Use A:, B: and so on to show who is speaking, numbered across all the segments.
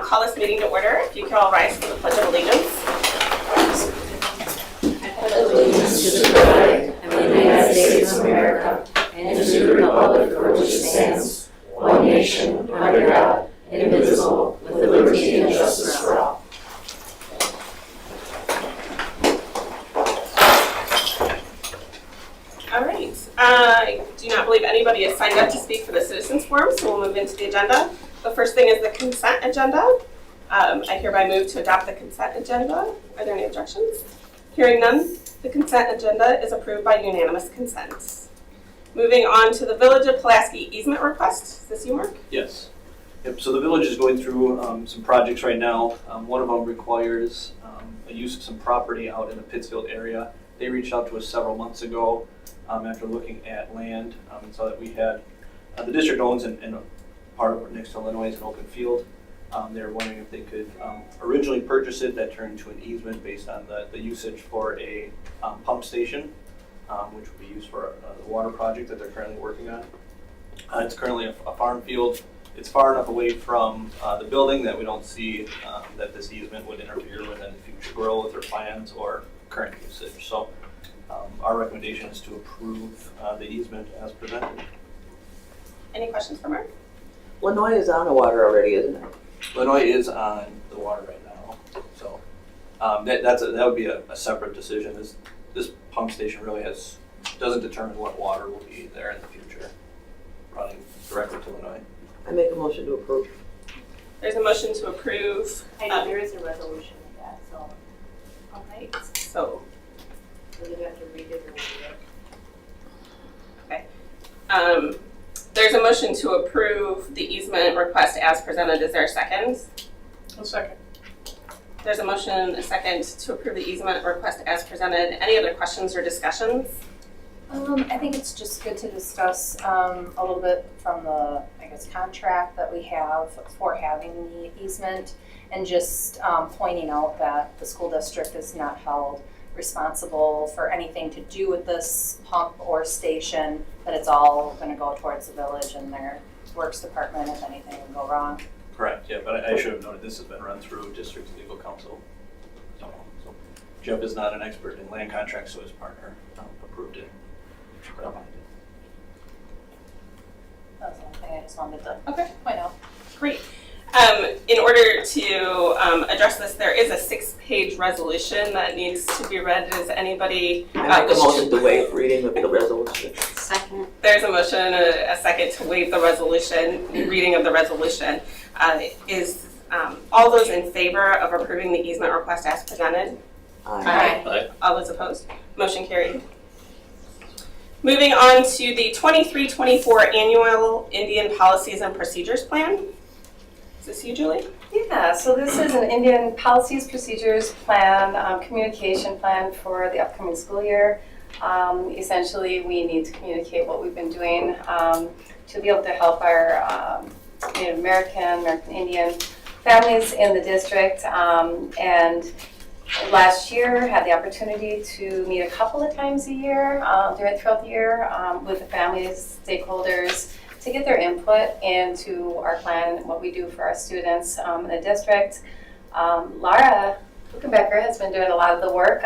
A: call this meeting to order. If you could all rise for the Pledge of Allegiance.
B: I pledge allegiance to the flag of the United States of America and to the republic for which it stands, one nation, under God, indivisible, with liberty and justice for all.
A: All right. I do not believe anybody has signed up to speak for the Citizens Forum, so we'll move into the agenda. The first thing is the consent agenda. I hereby move to adopt the consent agenda. Are there any objections? Hearing none, the consent agenda is approved by unanimous consent. Moving on to the Village of Pulaski easement request. Is this you, Mark?
C: Yes. Yep. So the village is going through some projects right now. One of them requires a use of some property out in the Pittsfield area. They reached out to us several months ago after looking at land and saw that we had the district owns and a part of it next to Illinois is an open field. They were wondering if they could originally purchase it. That turned into an easement based on the usage for a pump station, which would be used for the water project that they're currently working on. It's currently a farm field. It's far enough away from the building that we don't see that this easement would interfere with any future growth or plans or current usage. So our recommendation is to approve the easement as presented.
A: Any questions for Mark?
D: Illinois is on the water already, isn't it?
C: Illinois is on the water right now, so that would be a separate decision. This pump station really doesn't determine what water will be there in the future, running directly to Illinois.
D: I make a motion to approve.
A: There's a motion to approve.
B: I know there is a resolution with that, so
A: All right. So,
B: do you have to read it or read it?
A: okay. There's a motion to approve the easement request as presented. Is there a second?
E: A second.
A: There's a motion, a second, to approve the easement request as presented. Any other questions or discussions?
F: I think it's just good to discuss a little bit from the, contract that we have for having the easement, and just pointing out that the school district is not held responsible for anything to do with this pump or station, that it's all going to go towards the village and their works department if anything would go wrong.
C: Correct, yeah, but I should have noted this has been run through district legal counsel. So Jeff is not an expert in land contracts, so his partner approved it.
F: That's the only thing I just wanted to
A: Okay.
F: point out.
A: Great. In order to address this, there is a 6-page resolution that needs to be read. Does anybody?
D: I make a motion to waive reading of the resolution.
B: Second.
A: There's a motion and a second to waive the resolution, reading of the resolution. Is all those in favor of approving the easement request as presented?
D: Aye.
C: Aye.
A: All those opposed? Motion carried. Moving on to the 23-24 Annual Indian Policies and Procedures Plan. Is this you, Julie?
G: Yeah, so this is an Indian Policies Procedures Plan, communication plan for the upcoming school year. Essentially, we need to communicate what we've been doing to be able to help our Native American Indian families in the district. And last year, had the opportunity to meet a couple of times a year throughout the year with the families, stakeholders, to get their input into our plan and what we do for our students in the district. Laura Huckenbecker has been doing a lot of the work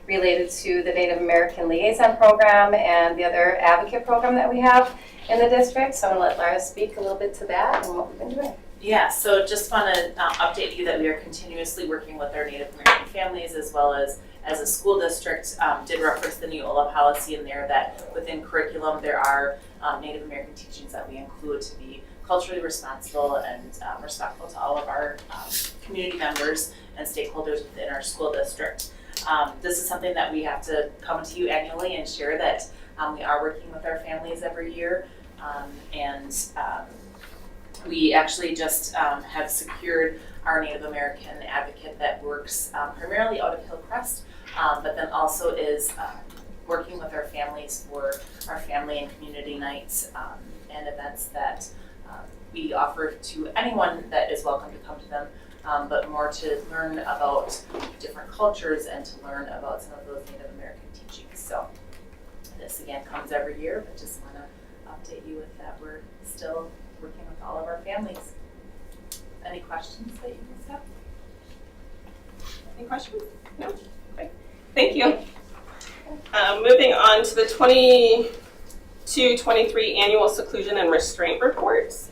G: related to the Native American Liaison Program and the other advocate program that we have in the district. So I'm going to let Laura speak a little bit to that and what we've been doing.
H: Yeah, so just want to update you that we are continuously working with our Native American families as well as a school district. Did reference the new OLA policy in there that within curriculum there are Native American teachings that we include to be culturally responsible and respectful to all of our community members and stakeholders within our school district. This is something that we have to come to you annually and share that we are working with our families every year. We actually just have secured our Native American advocate that works primarily out of Hillcrest, but then also is working with our families for our family and community nights and events that we offer to anyone that is welcome to come to them, but more to learn about different cultures and to learn about some of those Native American teachings. So this again comes every year, but just want to update you with that we're still working with all of our families. Any questions that you guys have?
A: Any questions? No? Okay. Thank you. Moving on to the 22-23 annual seclusion and restraint reports.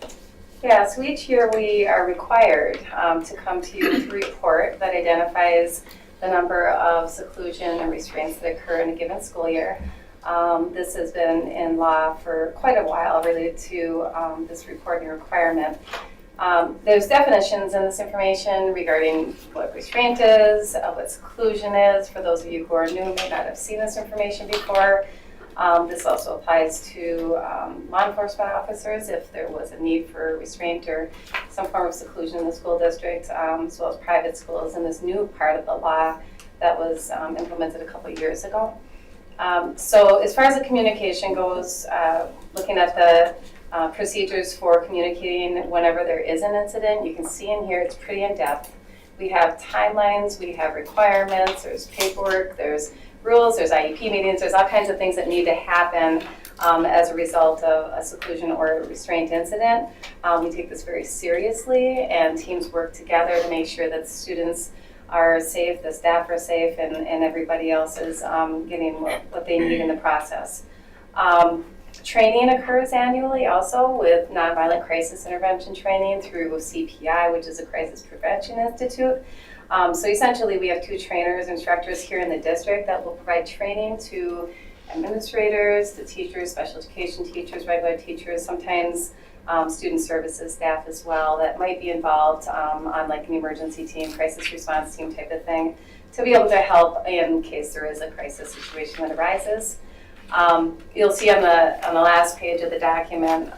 G: Yeah, so each year we are required to come to you with a report that identifies the number of seclusion and restraints that occur in a given school year. This has been in law for quite a while related to this reporting requirement. There's definitions in this information regarding what restraint is, what seclusion is. For those of you who are new, may not have seen this information before. This also applies to law enforcement officers if there was a need for restraint or some form of seclusion in the school district, as well as private schools, and this new part of the law that was implemented a couple years ago. So as far as the communication goes, looking at the procedures for communicating whenever there is an incident, you can see in here it's pretty in-depth. We have timelines, we have requirements, there's paperwork, there's rules, there's IEP meetings, there's all kinds of things that need to happen as a result of a seclusion or a restraint incident. We take this very seriously, and teams work together to make sure that students are safe, the staff are safe, and everybody else is getting what they need in the process. Training occurs annually also with nonviolent crisis intervention training through CPI, which is a Crisis Prevention Institute. So essentially we have 2 trainers, instructors here in the district that will provide training to administrators, to teachers, special education teachers, regular teachers, sometimes student services staff as well that might be involved on like an emergency team, crisis response team type of thing, to be able to help in case there is a crisis situation that arises. You'll see on the last page of the document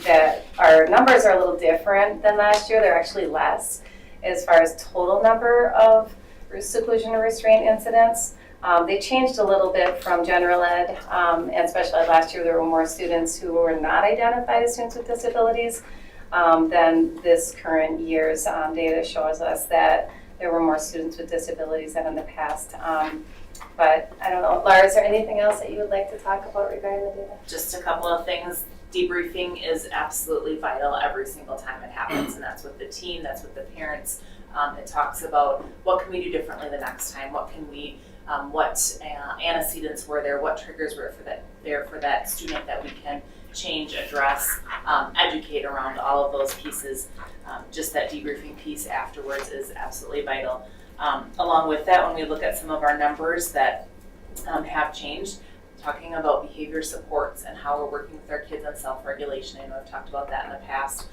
G: that our numbers are a little different than last year. They're actually less as far as total number of seclusion or restraint incidents. They changed a little bit from general ed and special ed. Last year there were more students who were not identified as students with disabilities than this current year's data shows us that there were more students with disabilities than in the past. But I don't know, Laura, is there anything else that you would like to talk about regarding the data?
H: Just a couple of things. Debriefing is absolutely vital every single time it happens, and that's with the team, that's with the parents. It talks about what can we do differently the next time, what can we, what antecedents were there, what triggers were for that student that we can change, address, educate around all of those pieces. Just that debriefing piece afterwards is absolutely vital. Along with that, when we look at some of our numbers that have changed, talking about behavior supports and how we're working with our kids on self-regulation. I know I've talked about that in the past.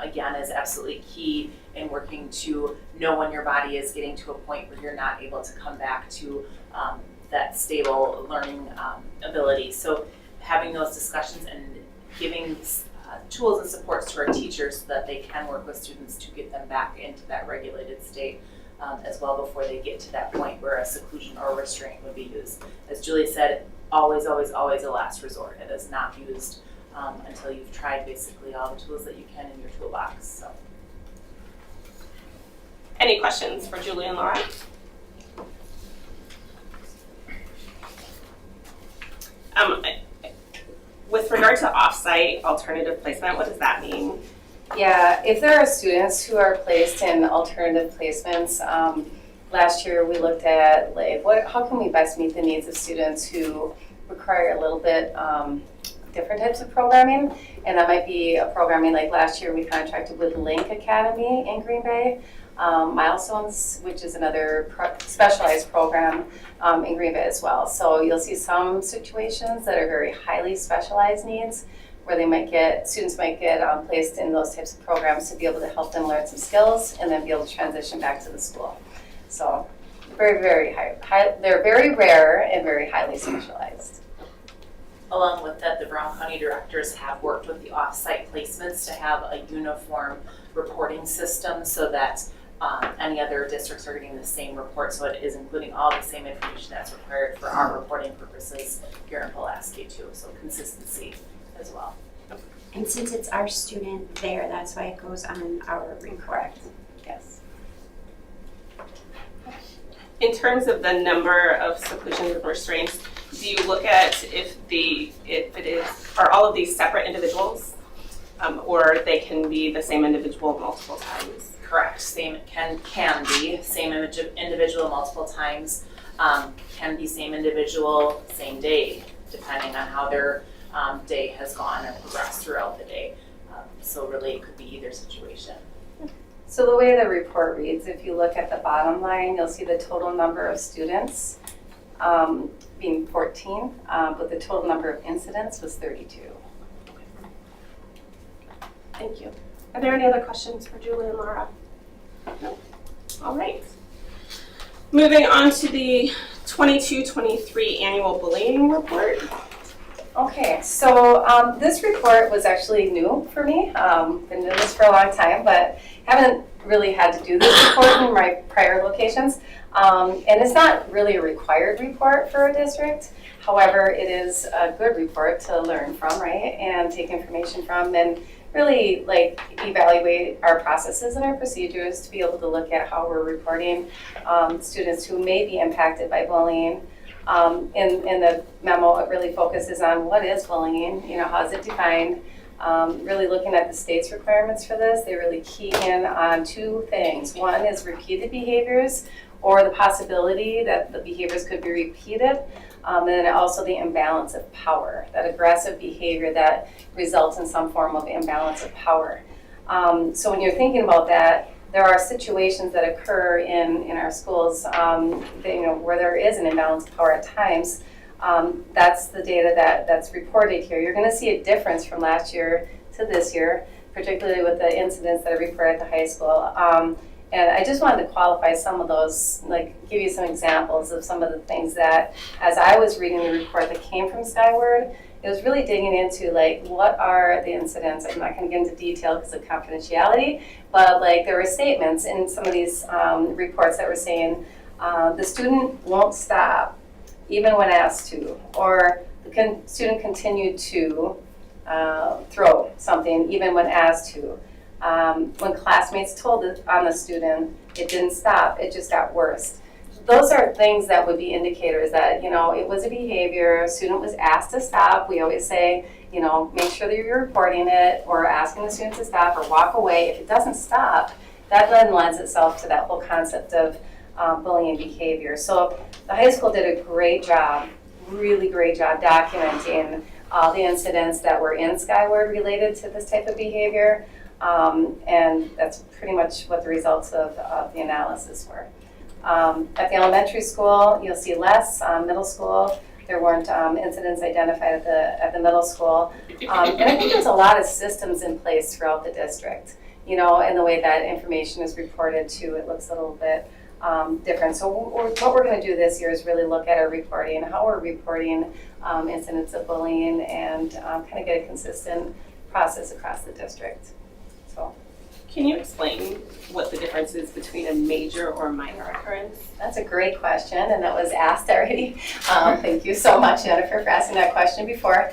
H: Again, is absolutely key in working to know when your body is getting to a point where you're not able to come back to that stable learning ability. So having those discussions and giving tools and supports to our teachers so that they can work with students to get them back into that regulated state as well before they get to that point where a seclusion or restraint would be used. As Julie said, always, always, always a last resort. It is not used until you've tried basically all the tools that you can in your toolbox. So.
A: Any questions for Julie and Laura? With regard to off-site alternative placement, what does that mean?
G: Yeah, if there are students who are placed in alternative placements, last year we looked at like how can we best meet the needs of students who require a little bit different types of programming, and that might be a programming like last year we contracted with Link Academy in Green Bay, Milestones, which is another specialized program in Green Bay as well. So you'll see some situations that are very highly specialized needs where students might get placed in those types of programs to be able to help them learn some skills and then be able to transition back to the school. So very, very high, they're very rare and very highly specialized.
H: Along with that, the Brown County directors have worked with the off-site placements to have a uniform reporting system so that any other districts are getting the same report. So it is including all the same information that's required for our reporting purposes here in Pulaski too. So consistency as well.
B: And since it's our student there, that's why it goes on our report.
G: Yes.
A: In terms of the number of seclusions and restraints, do you look at if it is, are all of these separate individuals or they can be the same individual multiple times.
H: Correct, same, can be, same individual multiple times, can be same individual, same day, depending on how their day has gone or progressed throughout the day. So really, it could be either situation.
G: So the way the report reads, if you look at the bottom line, you'll see the total number of students being 14, but the total number of incidents was 32.
A: Thank you. Are there any other questions for Julie and Laura? No? All right. Moving on to the 22-23 annual bullying report.
G: Okay, so this report was actually new for me. Been doing this for a long time, but haven't really had to do this report in my prior locations. And it's not really a required report for a district. However, it is a good report to learn from, right? And take information from and really like evaluate our processes and our procedures to be able to look at how we're reporting students who may be impacted by bullying. In the memo, it really focuses on what is bullying, you know, how is it defined, really looking at the state's requirements for this. They really key in on two things. One is repeated behaviors or the possibility that the behaviors could be repeated, and then also the imbalance of power, that aggressive behavior that results in some form of imbalance of power. So when you're thinking about that, there are situations that occur in our schools where there is an imbalance of power at times. That's the data that's reported here. You're going to see a difference from last year to this year, particularly with the incidents that are reported at the high school. And I just wanted to qualify some of those, like give you some examples of some of the things that, as I was reading the report that came from Skyward, it was really digging into like what are the incidents. I'm not going to get into detail because of confidentiality, but like there were statements in some of these reports that were saying the student won't stop even when asked to, or the student continued to throw something even when asked to. When classmates told it on the student, it didn't stop, it just got worse. Those are things that would be indicators that, you know, it was a behavior, a student was asked to stop. We always say, you know, make sure that you're reporting it or asking the student to stop or walk away. If it doesn't stop, that then lends itself to that whole concept of bullying behavior. So the high school did a great job, really great job documenting all the incidents that were in Skyward related to this type of behavior. And that's pretty much what the results of the analysis were. At the elementary school, you'll see less. Middle school, there weren't incidents identified at the middle school. And I think there's a lot of systems in place throughout the district, you know, and the way that information is reported too, it looks a little bit different. So what we're going to do this year is really look at our reporting, how we're reporting incidents of bullying, and kind of get a consistent process across the district. So,
A: Can you explain what the difference is between a major or minor occurrence?
G: that's a great question, and that was asked already. Thank you so much, Jennifer, for asking that question before.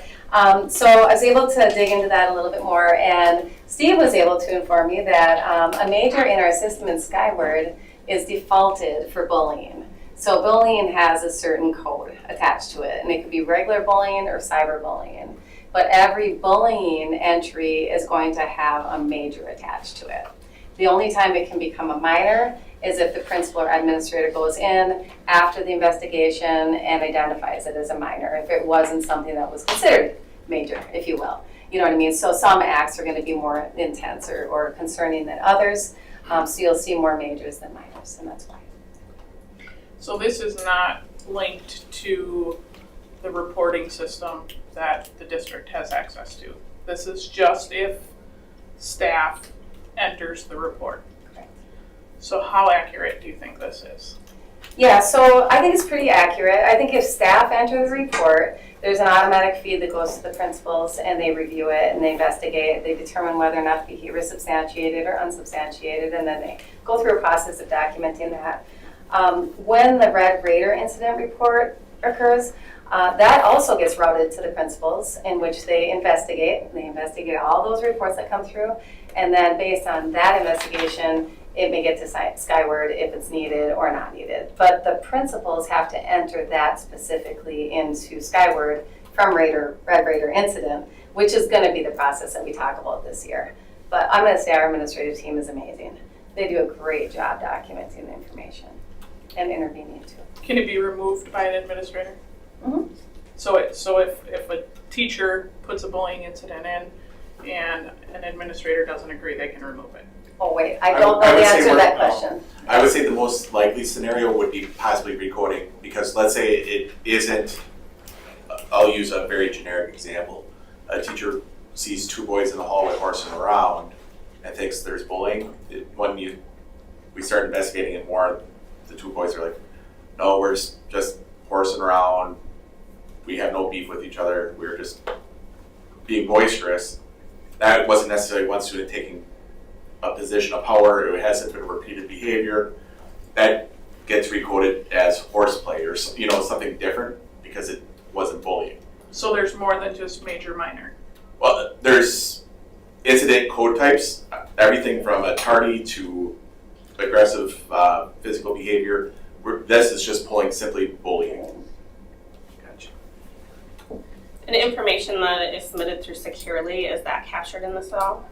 G: So I was able to dig into that a little bit more, and Steve was able to inform me that a major in our system in Skyward is defaulted for bullying. So bullying has a certain code attached to it, and it could be regular bullying or cyberbullying. But every bullying entry is going to have a major attached to it. The only time it can become a minor is if the principal or administrator goes in after the investigation and identifies it as a minor, if it wasn't something that was considered major, if you will. You know what I mean? So some acts are going to be more intense or concerning than others. So you'll see more majors than minors, and that's why.
E: So this is not linked to the reporting system that the district has access to. This is just if staff enters the report.
G: Correct.
E: So how accurate do you think this is?
G: Yeah, so I think it's pretty accurate. I think if staff enter the report, there's an automatic feed that goes to the principals, and they review it and they investigate. They determine whether or not behavior is substantiated or unsubstantiated, and then they go through a process of documenting that. When the Red Raider incident report occurs, that also gets routed to the principals, in which they investigate. They investigate all those reports that come through, and then based on that investigation, it may get to Skyward if it's needed or not needed. But the principals have to enter that specifically into Skyward from Red Raider incident. which is gonna be the process that we talk about this year. But I'm gonna say our administrative team is amazing. They do a great job documenting the information and intervening too.
E: Can it be removed by an administrator?
G: Mhm.
E: So if a teacher puts a bullying incident in and an administrator doesn't agree, they can remove it?
G: Oh wait, I don't know the answer to that question.
I: I would say the most likely scenario would be possibly recoding, because let's say it isn't, I'll use a very generic example. A teacher sees two boys in the hallway horsing around and thinks there's bullying. When we start investigating it more, the two boys are like, no, we're just horsing around. We have no beef with each other. We're just being boisterous. That wasn't necessarily one student taking a position of power. It hasn't been repeated behavior. That gets recoded as horseplay or something different because it wasn't bullying.
E: So there's more than just major minor?
I: Well, there's incident code types, everything from a tardy to aggressive physical behavior. This is just pulling simply bullying.
C: Gotcha.
A: And information that is submitted through Securely, is that captured in this at all?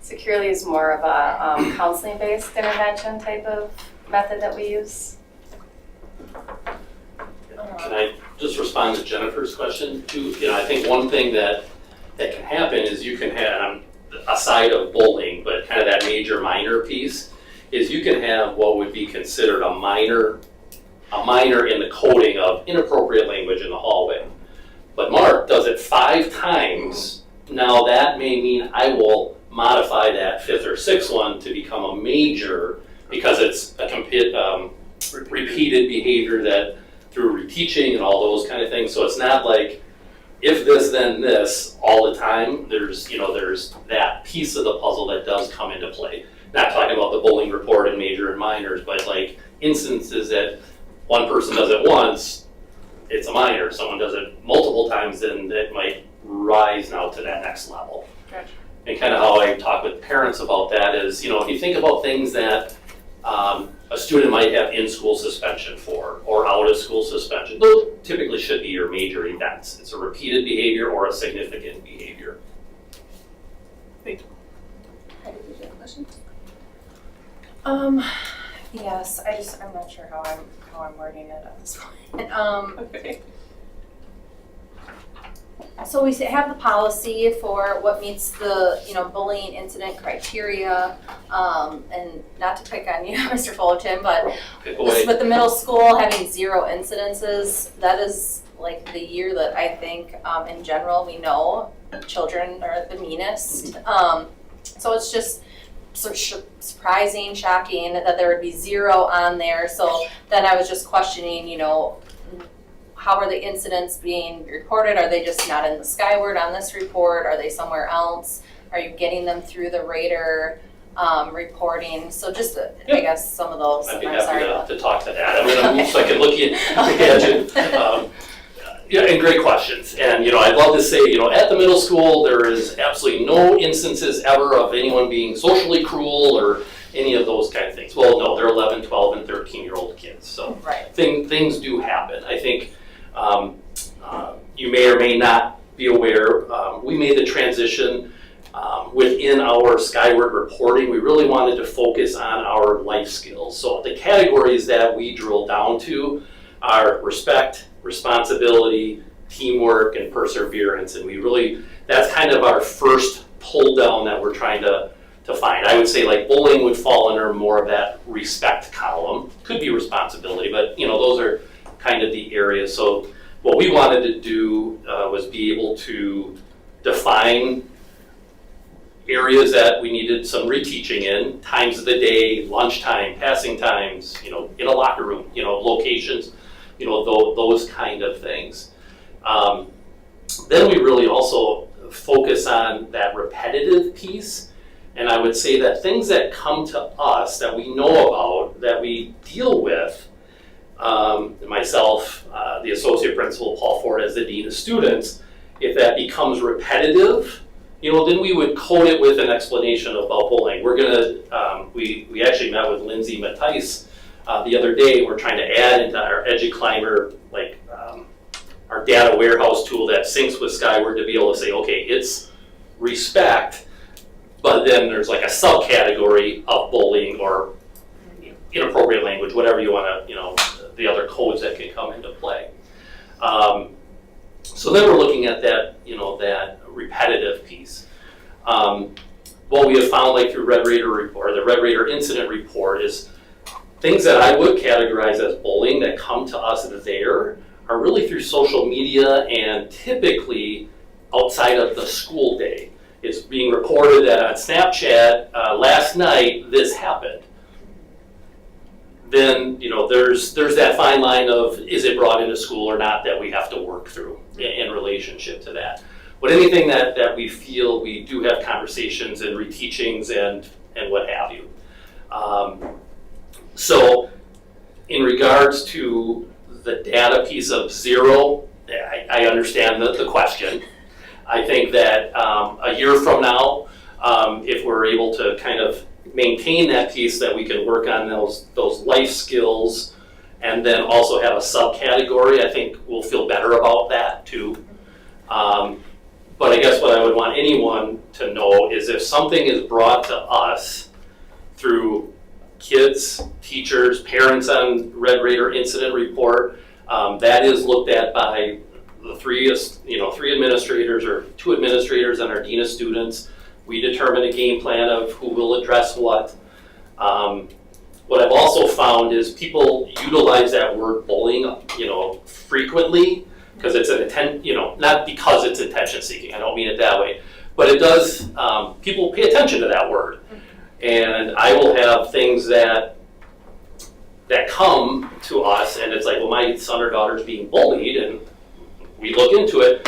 G: Securely is more of a counseling-based intervention type of method that we use.
J: Can I just respond to Jennifer's question too? I think one thing that can happen is you can have, aside of bullying, but kind of that major minor piece, is you can have what would be considered a minor in the coding of inappropriate language in the hallway. But Mark does it 5 times. Now that may mean I will modify that 5th or 6th one to become a major because it's a repeated behavior that through reteaching and all those kind of things. So it's not like if this then this all the time. There's that piece of the puzzle that does come into play. Not talking about the bullying report and major and minors, but like instances that one person does it once, it's a minor. Someone does it multiple times, then it might rise now to that next level.
E: Gotcha.
J: And kind of how I talk with parents about that is, if you think about things that a student might have in-school suspension for or out-of-school suspension, those typically should be your major events. It's a repeated behavior or a significant behavior.
E: Thank you.
A: Heidi, did you have a question?
F: Yes, I'm not sure how I'm wording it at this point.
A: Okay.
F: So we have the policy for what meets the, bullying incident criteria, and not to pick on you, Mr. Fullerton, but
J: Pick away.
F: with the middle school having 0 incidences, that is like the year that I think, in general, we know children are the meanest. So it's just surprising, shocking that there would be 0 on there. So then I was just questioning, how are the incidents being reported? Are they just not in the Skyward on this report? Are they somewhere else? Are you getting them through the Radar reporting? So just, I guess, some of those.
J: I'd be
F: I'm
J: happy
F: sorry
J: to talk to that. I'm going to move so I can look at you. And great questions. And, I'd love to say, at the middle school, there is absolutely no instances ever of anyone being socially cruel or any of those kind of things. Well, no, they're 11, 12, and 13-year-old kids. So
F: Right.
J: things do happen. I think you may or may not be aware, we made the transition within our Skyward reporting. We really wanted to focus on our life skills. So the categories that we drill down to are respect, responsibility, teamwork, and perseverance. And that's kind of our first pull down that we're trying to find. I would say like bullying would fall under more of that respect column. Could be responsibility, but those are kind of the areas. So what we wanted to do was be able to define areas that we needed some reteaching in, times of the day, lunchtime, passing times, in a locker room, locations, those kind of things. Then we really also focus on that repetitive piece. And I would say that things that come to us that we know about, that we deal with, myself, the associate principal, Paul Ford as the dean of students, if that becomes repetitive, then we would code it with an explanation about bullying. We're gonna, we actually met with Lindsay Mattice the other day. We're trying to add into our EduClimber, our data warehouse tool that syncs with Skyward to be able to say, okay, it's respect, but then there's like a subcategory of bullying or inappropriate language, whatever you want to, the other codes that can come into play. So then we're looking at that, that repetitive piece. What we have found, like through Red Raider report, or the Red Raider incident report, is things that I would categorize as bullying that come to us there are really through social media and typically outside of the school day. It's being reported that on Snapchat, last night this happened. Then, there's that fine line of, is it brought into school or not, that we have to work through in relationship to that. But anything that we feel, we do have conversations and reteachings and what have you. So in regards to the data piece of 0, I understand the question. I think that a year from now, if we're able to kind of maintain that piece, that we can work on those life skills and then also have a subcategory, I think we'll feel better about that too. But I guess what I would want anyone to know is if something is brought to us through kids, teachers, parents on Red Raider incident report, that is looked at by the three administrators or 2 administrators and our dean of students. We determine a game plan of who will address what. What I've also found is people utilize that word bullying, frequently, because it's not because it's attention seeking. I don't mean it that way, but it does. People pay attention to that word, and I will have things that come to us, and it's like, well, my son or daughter's being bullied, and we look into it,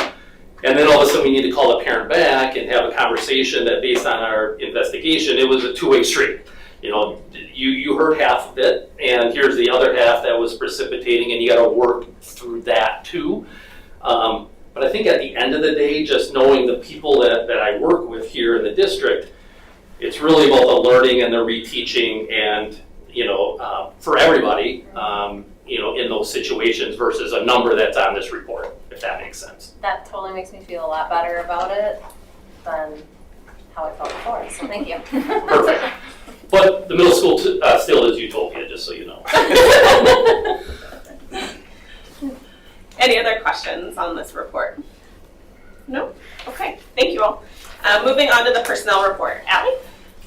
J: and then all of a sudden we need to call the parent back and have a conversation that, based on our investigation, it was a two-way street. You heard half of it, and here's the other half that was precipitating, and you got to work through that too. But I think at the end of the day, just knowing the people that I work with here in the district, it's really about the learning and the reteaching, and for everybody, in those situations versus a number that's on this report, if that makes sense.
F: That totally makes me feel a lot better about it than how I felt before, so thank you.
J: Perfect. But the middle school still is utopia, just so you know.
A: Any other questions on this report? No? Okay, thank you all. Moving on to the personnel report. Allie?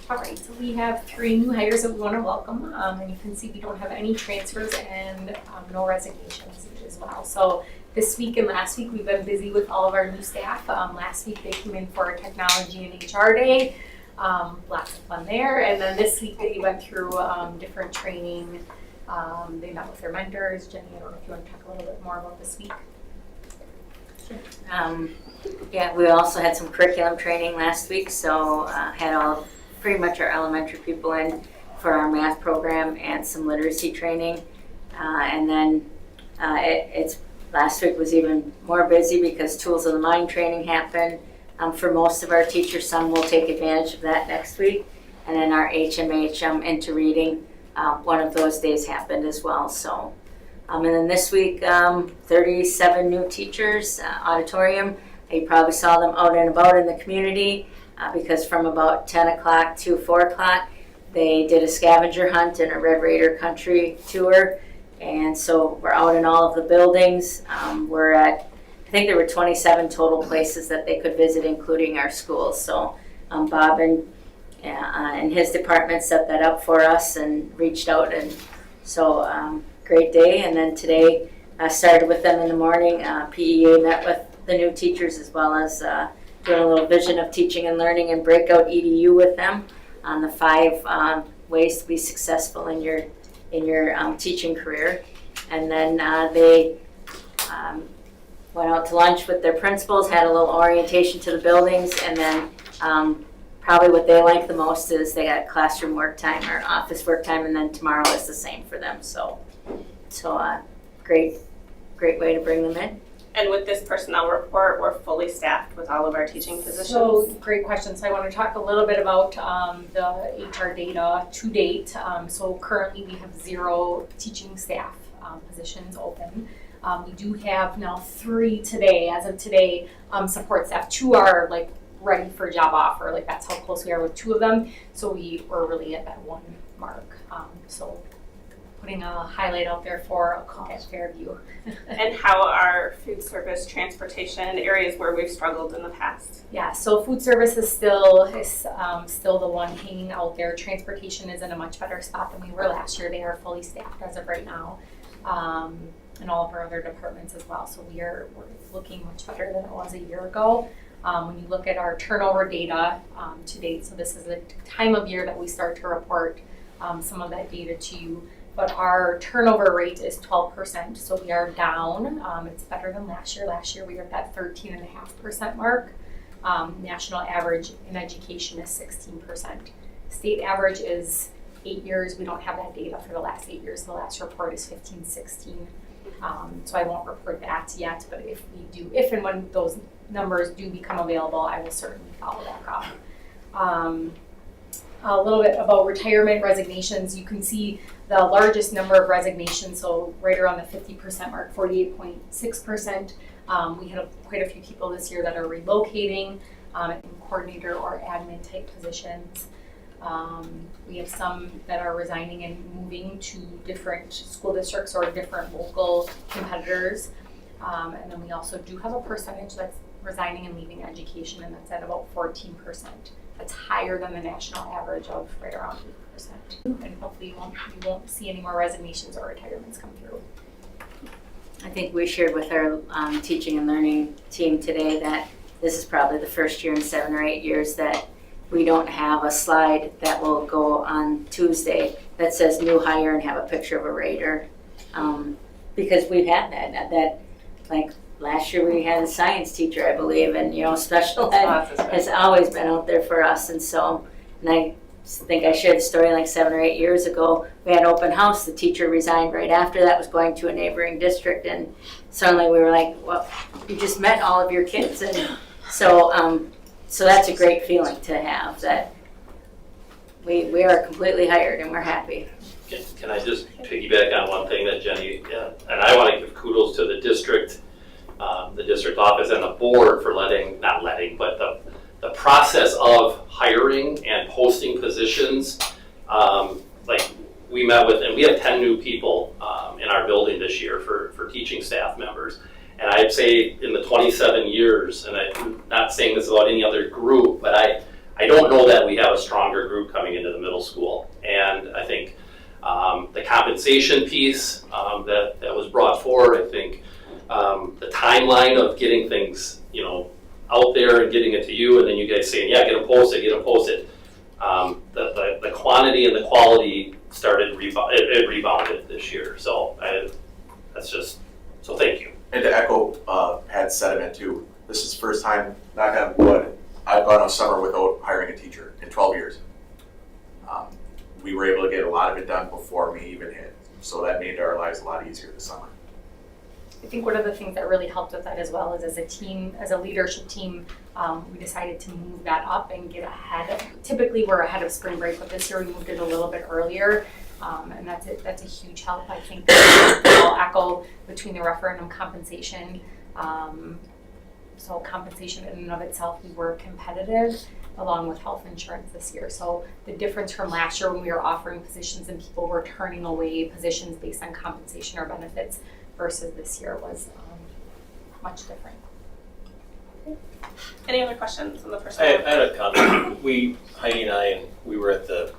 K: All right, so we have 3 new hires that we want to welcome, and you can see we don't have any transfers and no resignations as well. So this week and last week we've been busy with all of our new staff. Last week they came in for a technology and HR day. Lots of fun there. And then this week they went through different training. They met with their mentors. Jenny, I don't know if you want to talk a little bit more about this week.
B: Yeah, we also had some curriculum training last week, so had pretty much our elementary people in for our math program and some literacy training. And then last week was even more busy because Tools of the Mind training happened. For most of our teachers, some will take advantage of that next week. And then our HMH into reading, one of those days happened as well. So, and then this week, 37 new teachers, auditorium. You probably saw them out and about in the community because from about 10 o'clock to 4 o'clock, they did a scavenger hunt and a Red Raider country tour. And so we're out in all of the buildings. We're at, I think there were 27 total places that they could visit, including our schools. So Bob and his department set that up for us and reached out, and so great day. And then today I started with them in the morning. PEA met with the new teachers as well as doing a little vision of teaching and learning and breakout EDU with them on the 5 ways to be successful in your teaching career. And then they went out to lunch with their principals, had a little orientation to the buildings, and then probably what they like the most is they got classroom work time or office work time, and then tomorrow is the same for them. So great way to bring them in.
A: And with this personnel report, we're fully staffed with all of our teaching positions.
K: So great question. So I want to talk a little bit about the HR data to date. So currently we have 0 teaching staff positions open. We do have now 3 today, as of today, support staff. 2 are like ready for job offer, like that's how close we are with 2 of them. So we were really at that 1 mark. So putting a highlight out there for a cook at Fairview.
A: And how are food service, transportation, areas where we've struggled in the past?
K: Yeah, so food service is still the one hanging out there. Transportation is in a much better spot than we were last year. They are fully staffed as of right now, and all of our other departments as well. So we're looking much better than it was a year ago. When you look at our turnover data to date, so this is the time of year that we start to report some of that data to you. But our turnover rate is 12%, so we are down. It's better than last year. Last year we were at that 13.5% mark. National average in education is 16%. State average is 8 years. We don't have that data for the last 8 years. The last report is 15-16. So I won't report that yet, but if and when those numbers do become available, I will certainly follow that up. A little bit about retirement resignations. You can see the largest number of resignations, so right around the 50% mark, 48.6%. We had quite a few people this year that are relocating in coordinator or admin type positions. We have some that are resigning and moving to different school districts or different local competitors. And then we also do have a percentage that's resigning and leaving education, and that's at about 14%. That's higher than the national average of right around 8%. And hopefully you won't see any more resignations or retirements come through.
B: I think we shared with our teaching and learning team today that this is probably the first year in 7 or 8 years that we don't have a slide that will go on Tuesday that says new hire and have a picture of a Raider. Because we've had that like last year we had a science teacher, I believe, and special ed has always been out there for us. And I think I shared the story like 7 or 8 years ago. We had open house. The teacher resigned right after that, was going to a neighboring district, and suddenly we were like, well, you just met all of your kids. And so that's a great feeling to have, that we are completely hired and we're happy.
J: Can I just piggyback on one thing that Jenny, and I want to give kudos to the district office and the board for but the process of hiring and posting positions. Like we met with, and we have 10 new people in our building this year for teaching staff members. And I'd say in the 27 years, and I'm not saying this about any other group, but I don't know that we have a stronger group coming into the middle school. And I think the compensation piece that was brought forward, I think the timeline of getting things, out there and getting it to you, and then you guys saying, yeah, get them posted. The quantity and the quality started rebounded this year. So so thank you.
I: And to echo Pat's sentiment too, this is the first time, knock on wood, I've gone a summer without hiring a teacher in 12 years. We were able to get a lot of it done before me even hit, so that made our lives a lot easier this summer.
K: I think one of the things that really helped with that as well is as a team, as a leadership team, we decided to move that up and get ahead. Typically we're ahead of spring break, but this year we moved it a little bit earlier. And that's a huge help. I think I'll echo between the referendum compensation. So compensation in and of itself, we were competitive along with health insurance this year. So the difference from last year when we were offering positions and people were turning away positions based on compensation or benefits versus this year was much different.
A: Any other questions on the first
L: I
A: one?
L: had a comment. Heidi and I were at the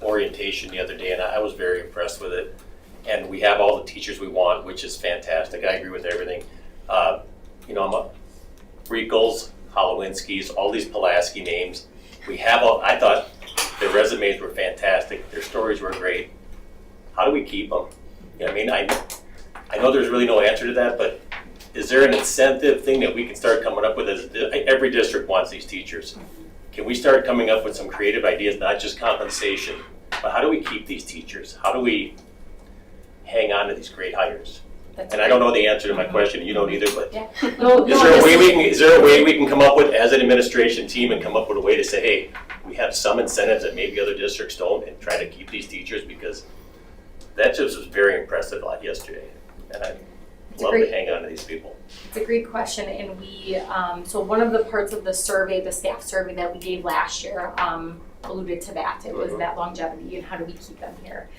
L: orientation the other day, and I was very impressed with it. And we have all the teachers we want, which is fantastic. I agree with everything. I'm a Riekels, Holowinskis, all these Pulaski names. I thought their resumes were fantastic. Their stories were great. How do we keep them? I know there's really no answer to that, but is there an incentive thing that we can start coming up with? Every district wants these teachers. Can we start coming up with some creative ideas, not just compensation, but how do we keep these teachers? How do we hang on to these great hires? And I don't know the answer to my question, you don't either, but is there a way we can come up with as an administration team and come up with a way to say, hey, we have some incentives that maybe other districts don't, and try to keep these teachers, because that just was very impressive yesterday. And
K: It's a
L: Love to
K: great,
L: hang on to these people.
K: it's a great question, and we, so one of the parts of the survey, the staff survey that we gave last year, alluded to that. It was that longevity and how do we keep them here.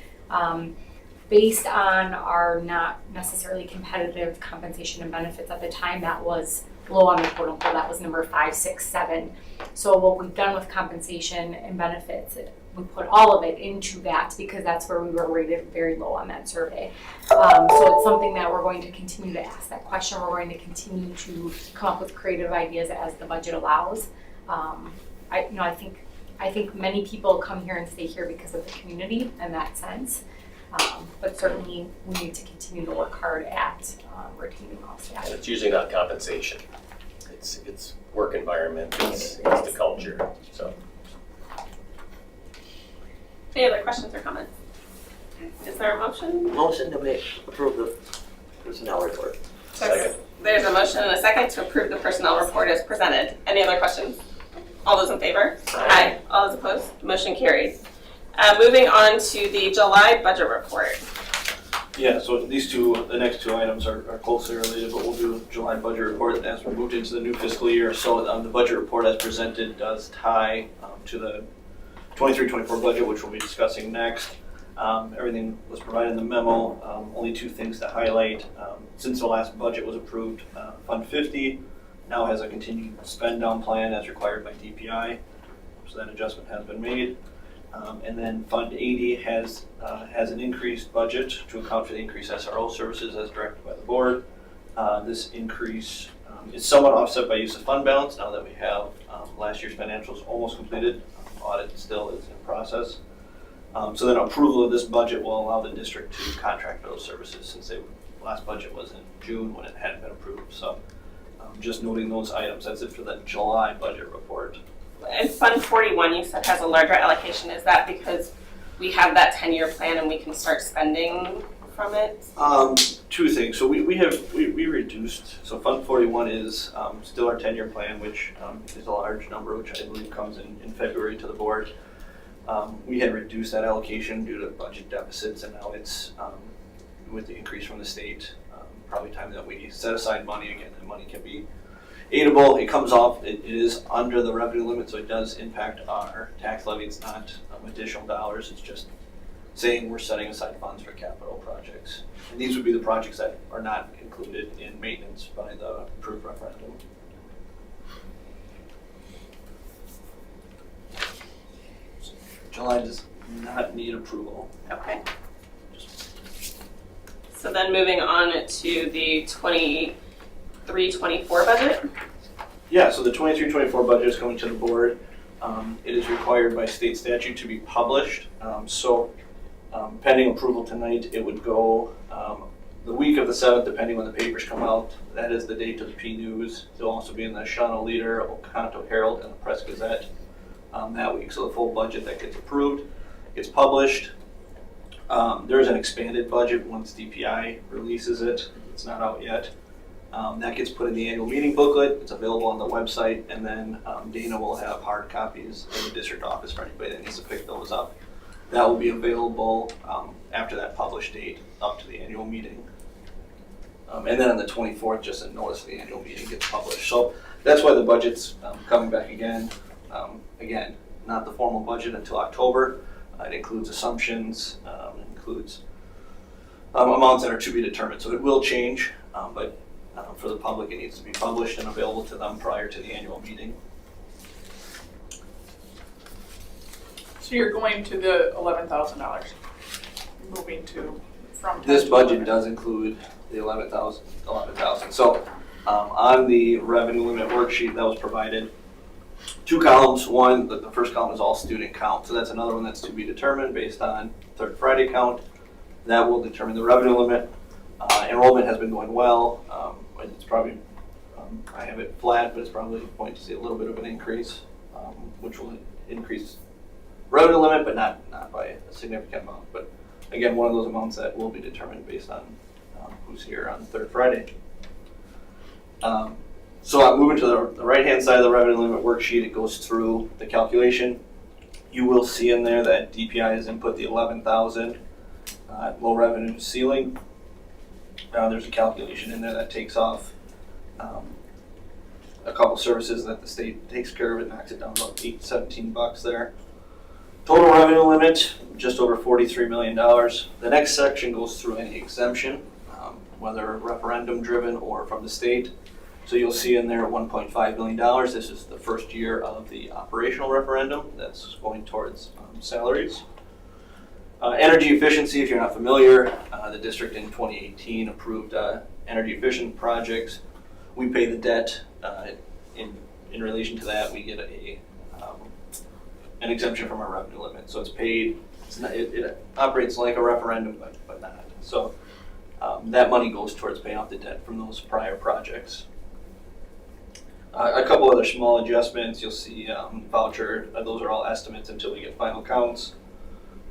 K: Based on our not necessarily competitive compensation and benefits at the time, that was low on the totem pole. That was number 5, 6, 7. So what we've done with compensation and benefits, we put all of it into that because that's where we were rated very low on that survey. So it's something that we're going to continue to ask that question. We're going to continue to come up with creative ideas as the budget allows. I think many people come here and stay here because of the community in that sense. But certainly we need to continue to work hard at retaining all staff.
L: And it's usually not compensation. It's work environment, it's the culture, so.
A: Any other questions or comments? Is there a motion?
D: Motion to approve the personnel report.
L: Second.
A: There's a motion and a second to approve the personnel report as presented. Any other questions? All those in favor? Aye. All those opposed? Motion carried. Moving on to the July budget report.
C: Yeah, so the next two items are closely related, but we'll do July budget report as we moved into the new fiscal year. So the budget report as presented does tie to the 23-24 budget, which we'll be discussing next. Everything was provided in the memo. Only two things to highlight. Since the last budget was approved, Fund 50 now has a continued spend down plan as required by DPI. So that adjustment has been made. And then Fund 80 has an increased budget to account for the increased SRO services as directed by the board. This increase is somewhat offset by use of fund balance now that we have last year's financials almost completed. Audit still is in process. So then approval of this budget will allow the district to contract for those services since the last budget was in June when it hadn't been approved. So just noting those items. That's it for the July budget report.
A: And Fund 41 you said has a larger allocation. Is that because we have that 10-year plan and we can start spending from it?
C: Two things. So we reduced. So Fund 41 is still our 10-year plan, which is a large number, which I believe comes in February to the board. We had reduced that allocation due to budget deficits, and now it's with the increase from the state. Probably time that we set aside money again. The money can be aidable. It comes off. It is under the revenue limit, so it does impact our tax levy. It's not additional dollars. It's just saying we're setting aside funds for capital projects. And these would be the projects that are not included in maintenance by the approved referendum. July does not need approval.
A: Okay. So then moving on to the 23-24 budget.
C: Yeah, so the 23-24 budget is coming to the board. It is required by state statute to be published. Pending approval tonight, it would go the week of the 7th, depending when the papers come out. That is the date of the P News. It'll also be in the Shawano Leader, Oconto Herald, and the Press Gazette that week. So the full budget that gets approved gets published. There is an expanded budget once DPI releases it. It's not out yet. That gets put in the annual meeting booklet. It's available on the website, and then Dana will have hard copies in the district office for anybody that needs to pick those up. That will be available after that published date up to the annual meeting. And then on the 24th, just a notice of the annual meeting gets published. So that's why the budget's coming back again. Again, not the formal budget until October. It includes assumptions, it includes amounts that are to be determined. So it will change, but for the public, it needs to be published and available to them prior to the annual meeting.
E: So you're going to the $11,000, moving to from 10
C: This
E: to
C: budget
E: 11.
C: does include the 11,000. So on the revenue limit worksheet that was provided, two columns. One, the first column is all student count. So that's another one that's to be determined based on third Friday count. That will determine the revenue limit. Enrollment has been going well. It's probably, I have it flat, but it's probably going to see a little bit of an increase, which will increase revenue limit, but not by a significant amount. But again, one of those amounts that will be determined based on who's here on third Friday. So I'm moving to the right-hand side of the revenue limit worksheet. It goes through the calculation. You will see in there that DPI has input the 11,000 low revenue ceiling. there's a calculation in there that takes off a couple services that the state takes care of. It knocks it down about $17 there. Total revenue limit, just over $43 million. The next section goes through any exemption, whether referendum driven or from the state. So you'll see in there $1.5 million. This is the first year of the operational referendum that's going towards salaries. Energy efficiency, if you're not familiar, the district in 2018 approved energy efficient projects. We pay the debt. In relation to that, we get an exemption from our revenue limit. So it's paid. It operates like a referendum, but not. So that money goes towards paying off the debt from those prior projects. A couple other small adjustments. You'll see voucher. Those are all estimates until we get final counts.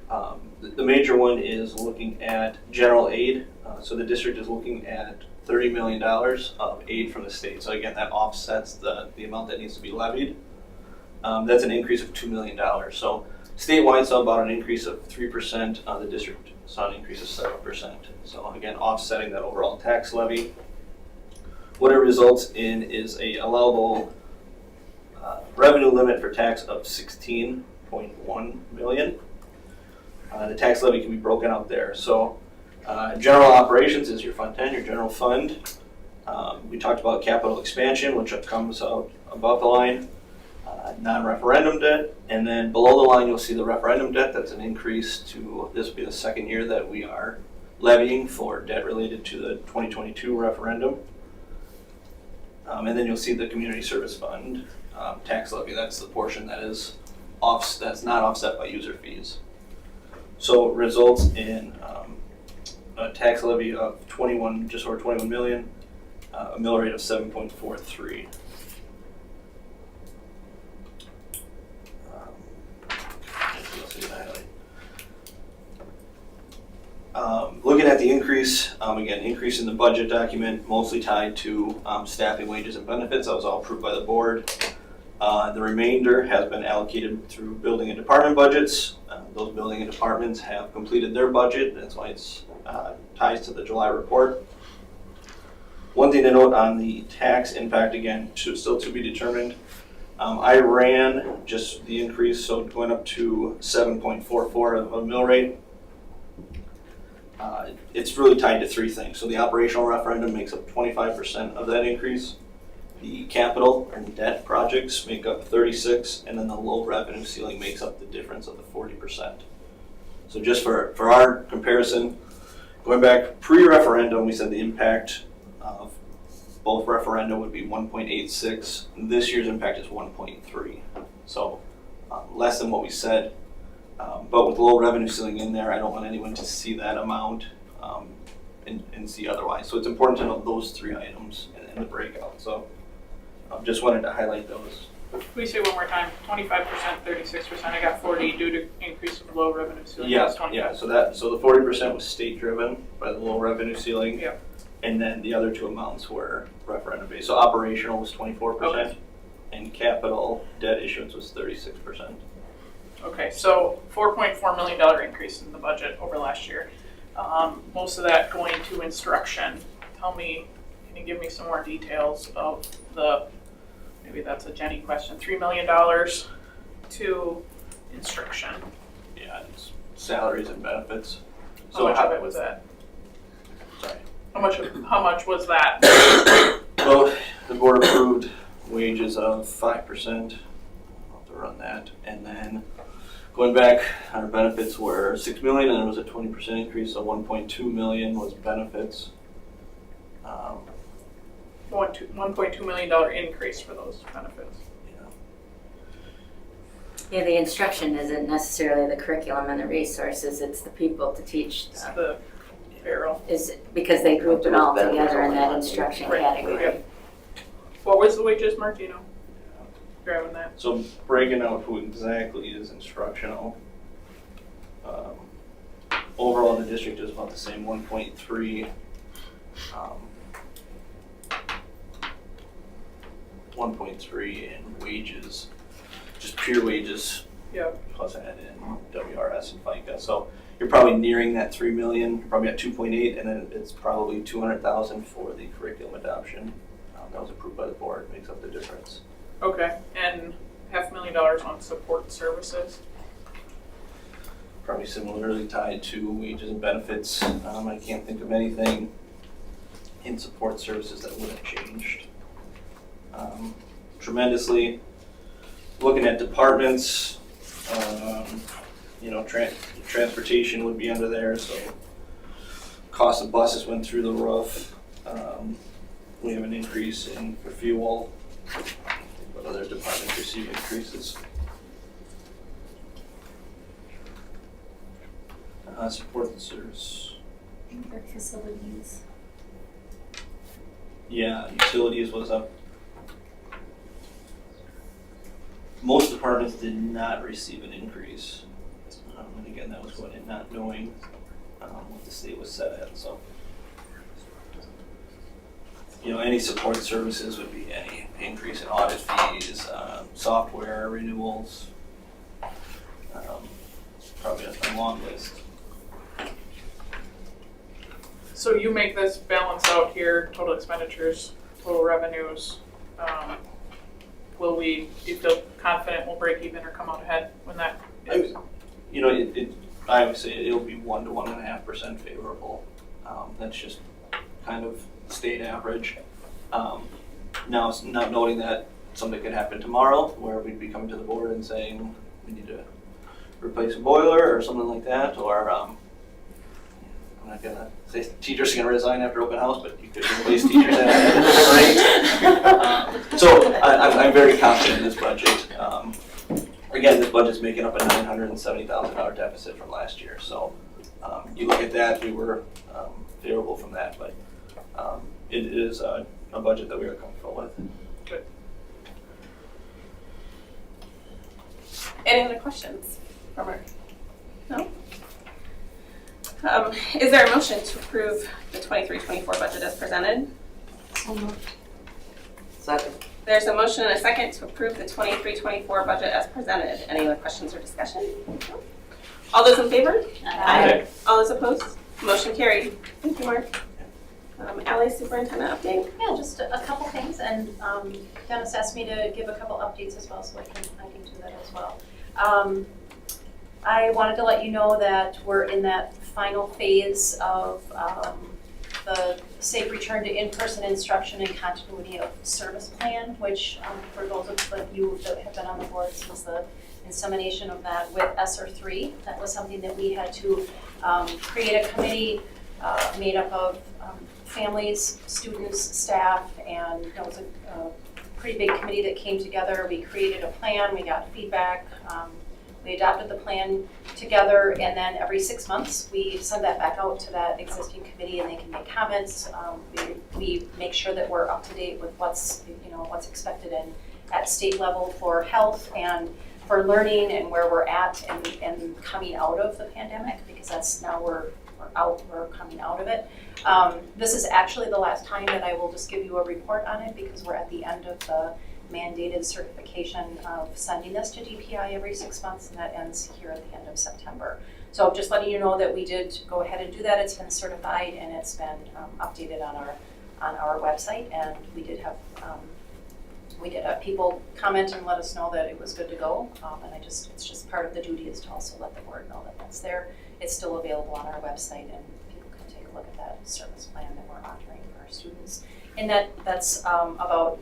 C: The major one is looking at general aid. So the district is looking at $30 million of aid from the state. So again, that offsets the amount that needs to be levied. That's an increase of $2 million. So statewide saw about an increase of 3%. The district saw an increase of 7%. So again, offsetting that overall tax levy. What it results in is a allowable revenue limit for tax of $16.1 million. The tax levy can be broken out there. So general operations is your fund 10, your general fund. We talked about capital expansion, which comes out above the line. Non-referendum debt, and then below the line you'll see the referendum debt. That's an increase to, this will be the second year that we are levying for debt related to the 2022 referendum. And then you'll see the community service fund tax levy. That's the portion that is that's not offset by user fees. So it results in a tax levy of just over 21 million, a mill rate of 7.43. Looking at the increase, again, increase in the budget document, mostly tied to staffing, wages, and benefits. That was all approved by the board. The remainder has been allocated through building and department budgets. Those building and departments have completed their budget. That's why it's ties to the July report. One thing to note on the tax impact, again, still to be determined. I ran just the increase, so going up to 7.44 of a mill rate. It's really tied to three things. So the operational referendum makes up 25% of that increase. The capital and debt projects make up 36%, and then the low revenue ceiling makes up the difference of the 40%. So just for our comparison, going back pre-referendum, we said the impact of both referenda would be 1.86. This year's impact is 1.3. So less than what we said. But with low revenue ceiling in there, I don't want anyone to see that amount and see otherwise. So it's important to know those three items in the breakout. So just wanted to highlight those.
E: We say one more time, 25%, 36%. I got 40 due to increase of low revenue ceiling.
C: Yeah,
E: That's 25.
C: so the 40% was state driven by the low revenue ceiling.
E: Yeah.
C: And then the other two amounts were referendum based. So operational was 24%,
E: Okay.
C: and capital debt issuance was 36%.
E: Okay, so $4.4 million increase in the budget over last year. Most of that going to instruction. Tell me, can you give me some more details of maybe that's a Jenny question, $3 million to instruction?
C: Yeah, it's salaries and benefits.
E: How much of it was that?
C: Sorry.
E: How much was that?
C: Well, the board approved wages of 5%. I'll have to run that. And then going back, our benefits were $6 million, and there was a 20% increase, so $1.2 million was benefits.
E: $1.2 million increase for those benefits.
B: Yeah, the instruction isn't necessarily the curriculum and the resources, it's the people to teach
E: It's
B: them.
E: the payroll.
B: Is because they group it all together in that instruction
E: Right,
B: category.
E: right. What was the wages, Mark? Do you know? Grabbing that.
C: So breaking out who exactly is instructional. Overall, the district is about the same, 1.3. 1.3 in wages, just pure wages.
E: Yeah.
C: Plus add in WRS and FICA. So you're probably nearing that 3 million, you're probably at 2.8, and then it's probably 200,000 for the curriculum adoption. That was approved by the board, makes up the difference.
E: Okay, and $500,000 on support services.
C: Probably similarly tied to wages and benefits. I can't think of anything in support services that would have changed tremendously. Looking at departments, transportation would be under there, so cost of buses went through the roof. We have an increase in for fuel, but other departments receive increases. Support and service.
K: Our facilities.
C: Yeah, utilities was up. Most departments did not receive an increase. And again, that was going in not knowing what the state was set at, so. Any support services would be any increase in audit fees, software renewals. Probably a long list.
E: So you make this balance out here, total expenditures, total revenues. Do you feel confident we'll break even or come out ahead when that is?
C: I would say it'll be 1 to 1.5% favorable. That's just kind of state average. Now, it's not noting that something could happen tomorrow where we'd be coming to the board and saying we need to replace a boiler or something like that, or I'm not gonna say teachers are gonna resign after open house, but you could replace teachers at a rate. So I'm very confident in this budget. Again, this budget's making up a $970,000 deficit from last year. So you look at that, we were favorable from that, but it is a budget that we are comfortable with.
E: Good.
A: Any other questions from her? No? Is there a motion to approve the 23-24 budget as presented?
K: So moved.
D: Second.
A: There's a motion and a second to approve the 23-24 budget as presented. Any other questions or discussion? No? All those in favor?
K: Aye.
A: All those opposed? Motion carried. Thank you, Mark. Ally, superintendent update?
F: Yeah, just a couple things, and Dennis asked me to give a couple updates as well, so I can do that as well. I wanted to let you know that we're in that final phase of the safe return to in-person instruction and continuity of service plan, which for those of you that have been on the board since the insemination of that with ESSER 3, that was something that we had to create a committee made up of families, students, staff, and that was a pretty big committee that came together. We created a plan, we got feedback, we adopted the plan together, and then every 6 months we send that back out to that existing committee and they can make comments. We make sure that we're up to date with what's expected at state level for health and for learning and where we're at and coming out of the pandemic, because that's now we're coming out of it. This is actually the last time that I will just give you a report on it, because we're at the end of the mandated certification of sending this to DPI every 6 months, and that ends here at the end of September. So just letting you know that we did go ahead and do that. It's been certified and it's been updated on our website, and we did have people comment and let us know that it was good to go. And it's just part of the duty is to also let the board know that that's there. It's still available on our website, and people can take a look at that service plan that we're offering for our students. And that's about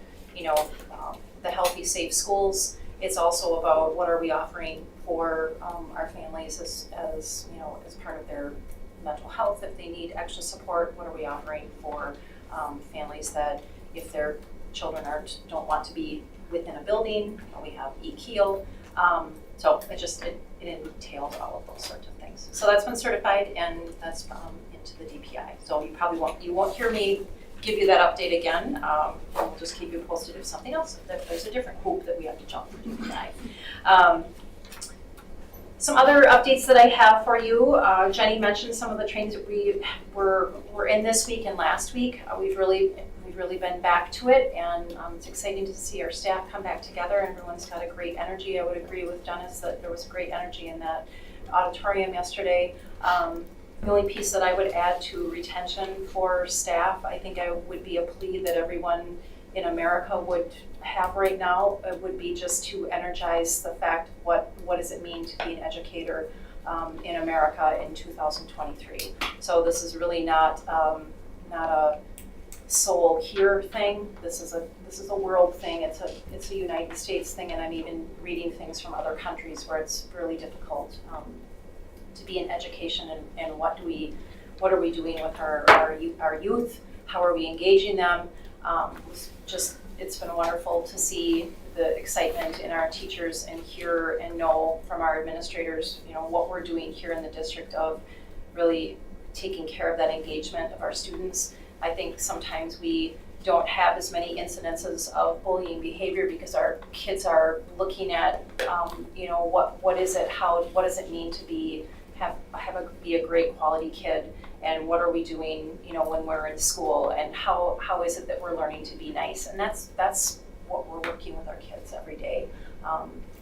F: the healthy, safe schools. It's also about what are we offering for our families as part of their mental health. If they need extra support, what are we offering for families that if their children don't want to be within a building? We have e-Keel. So it entails all of those sorts of things. So that's been certified, and that's into the DPI. So you won't hear me give you that update again. We'll just keep you posted if something else, if there's a different hoop that we have to jump through DPI. Some other updates that I have for you. Jenny mentioned some of the trainings that we were in this week and last week. We've really been back to it, and it's exciting to see our staff come back together. Everyone's got a great energy. I would agree with Dennis that there was great energy in that auditorium yesterday. The only piece that I would add to retention for staff, I think I would be a plea that everyone in America would have right now, would be just to energize the fact what does it mean to be an educator in America in 2023. So this is really not a Seoul here thing. This is a world thing. It's a United States thing, and I'm even reading things from other countries where it's really difficult to be in education, and what are we doing with our youth? How are we engaging them? It's been wonderful to see the excitement in our teachers and hear and know from our administrators, what we're doing here in the district of really taking care of that engagement of our students. I think sometimes we don't have as many incidences of bullying behavior because our kids are looking at, what is it? What does it mean to be a great quality kid, and what are we doing, when we're in school, and how is it that we're learning to be nice? And that's what we're working with our kids every day.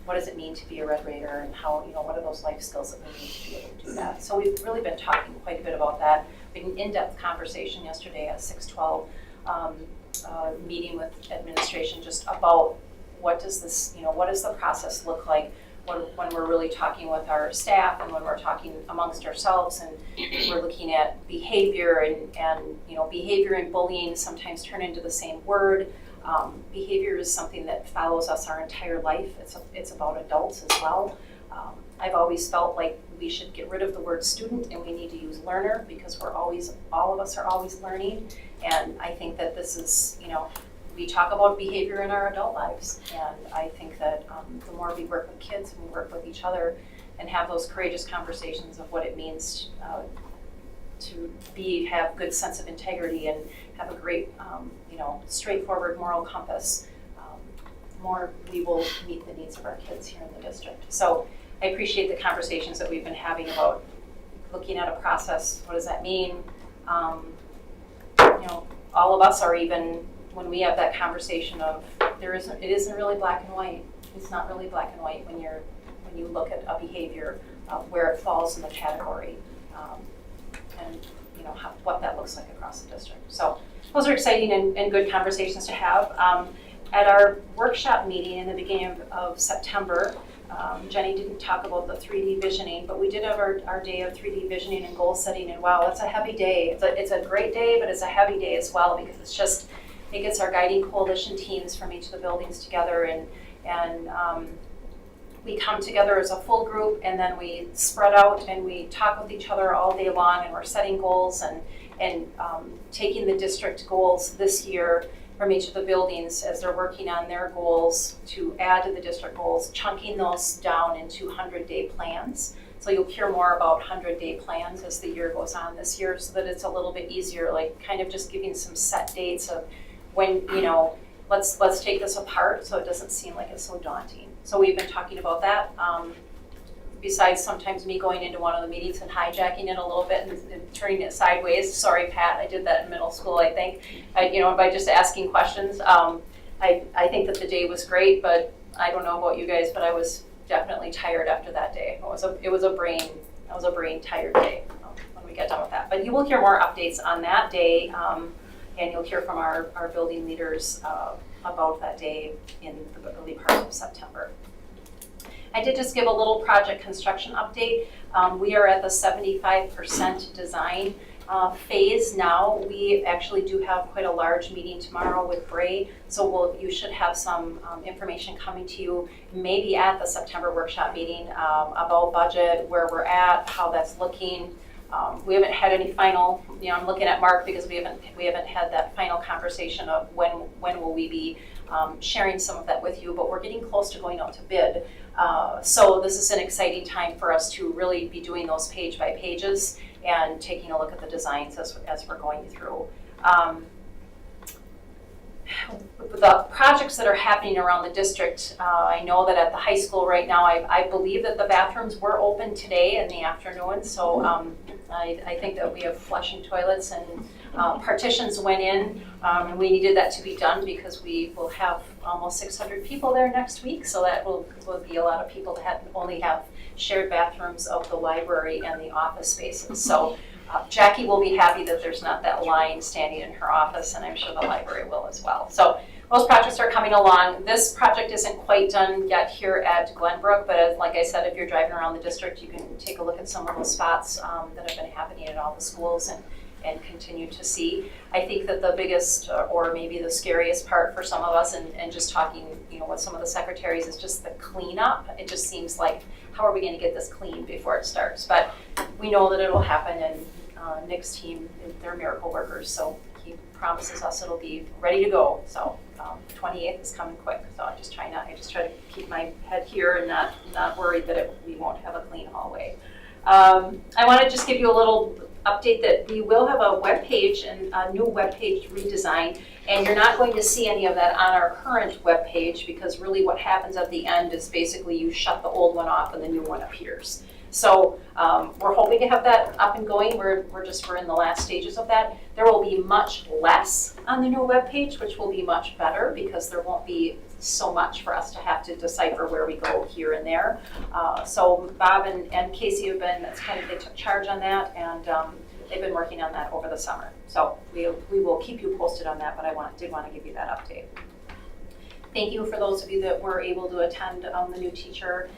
F: What does it mean to be a Red Raider, and how, what are those life skills that we need to be able to do that? So we've really been talking quite a bit about that. We had an in-depth conversation yesterday at 612 meeting with administration just about what does the process look like when we're really talking with our staff, and when we're talking amongst ourselves, and we're looking at behavior, and behavior and bullying sometimes turn into the same word. Behavior is something that follows us our entire life. It's about adults as well. I've always felt like we should get rid of the word student, and we need to use learner, because all of us are always learning. And I think that this is, we talk about behavior in our adult lives, and I think that the more we work with kids and we work with each other and have those courageous conversations of what it means to have good sense of integrity and have a great, straightforward moral compass, more we will meet the needs of our kids here in the district. So I appreciate the conversations that we've been having about looking at a process. What does that mean? All of us are, even when we have that conversation of it isn't really black and white. It's not really black and white when you look at a behavior, where it falls in the category, and what that looks like across the district. So those are exciting and good conversations to have. At our workshop meeting in the beginning of September, Jenny didn't talk about the 3D visioning, but we did have our day of 3D visioning and goal setting, and wow, it's a heavy day. It's a great day, but it's a heavy day as well, because it gets our guiding coalition teams from each of the buildings together, and we come together as a full group, and then we spread out and we talk with each other all day long, and we're setting goals and taking the district goals this year from each of the buildings as they're working on their goals to add to the district goals, chunking those down into 100-day plans. So you'll hear more about 100-day plans as the year goes on this year, so that it's a little bit easier, like kind of just giving some set dates of when, let's take this apart so it doesn't seem like it's so daunting. So we've been talking about that. Besides sometimes me going into one of the meetings and hijacking it a little bit and turning it sideways. Sorry, Pat, I did that in middle school, I think. By just asking questions. I think that the day was great, but I don't know about you guys, but I was definitely tired after that day. It was a brain tired day when we got done with that. But you will hear more updates on that day, and you'll hear from our building leaders about that day in the early part of September. I did just give a little project construction update. We are at the 75% design phase now. We actually do have quite a large meeting tomorrow with Bray, so you should have some information coming to you maybe at the September workshop meeting about budget, where we're at, how that's looking. We haven't had any final, I'm looking at Mark because we haven't had that final conversation of when will we be sharing some of that with you, but we're getting close to going out to bid. So this is an exciting time for us to really be doing those page by pages and taking a look at the designs as we're going through. The projects that are happening around the district, I know that at the high school right now, I believe that the bathrooms were open today in the afternoon, so I think that we have flushing toilets, and partitions went in, and we needed that to be done because we will have almost 600 people there next week, so that will be a lot of people that only have shared bathrooms of the library and the office spaces. So Jackie will be happy that there's not that line standing in her office, and I'm sure the library will as well. So most projects are coming along. This project isn't quite done yet here at Glenbrook, but like I said, if you're driving around the district, you can take a look at some of those spots that have been happening at all the schools and continue to see. I think that the biggest or maybe the scariest part for some of us and just talking with some of the secretaries is just the cleanup. It just seems like, how are we going to get this clean before it starts? But we know that it'll happen, and Nick's team, they're miracle workers, so he promises us it'll be ready to go. So 28th is coming quick, so I just try to keep my head here and not worried that we won't have a clean hallway. I want to just give you a little update that we will have a web page and a new web page redesign, and you're not going to see any of that on our current web page, because really what happens at the end is basically you shut the old one off and the new one appears. So we're hoping to have that up and going. We're in the last stages of that. There will be much less on the new webpage, which will be much better because there won't be so much for us to have to decipher where we go here and there. So Bob and Casey have been, they took charge on that, and they've been working on that over the summer. So we will keep you posted on that, but I did want to give you that update. Thank you for those of you that were able to attend the new teacher.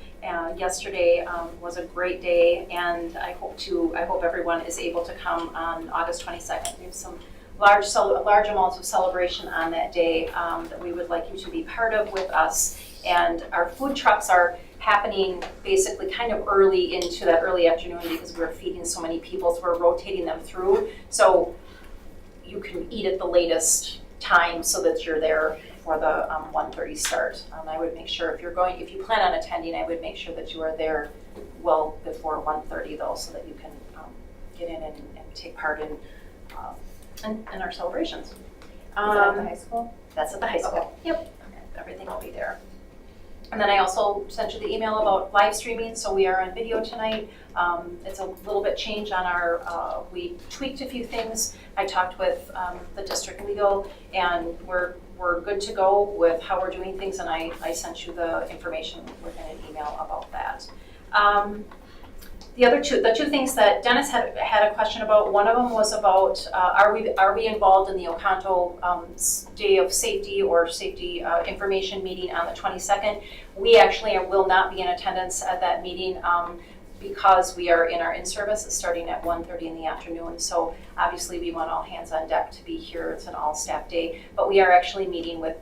F: Yesterday was a great day, and I hope everyone is able to come on August 22nd. We have some large amounts of celebration on that day that we would like you to be part of with us. And our food trucks are happening basically kind of early into that early afternoon because we're feeding so many people, so we're rotating them through. So you can eat at the latest time so that you're there for the 1:30 start. I would make sure if you plan on attending, I would make sure that you are there well before 1:30 though, so that you can get in and take part in our celebrations. Is that at the high school? That's at the high school. Okay. Yep. Okay. Everything will be there. And then I also sent you the email about live streaming, so we are on video tonight. It's a little bit changed on our, we tweaked a few things. I talked with the district legal, and we're good to go with how we're doing things, and I sent you the information within an email about that. The two things that Dennis had a question about, one of them was about are we involved in the Oconto Day of Safety or Safety Information meeting on the 22nd. We actually will not be in attendance at that meeting because we are in our in-service starting at 1:30 in the afternoon. So obviously we want all hands on deck to be here. It's an all-staff day, but we are actually meeting with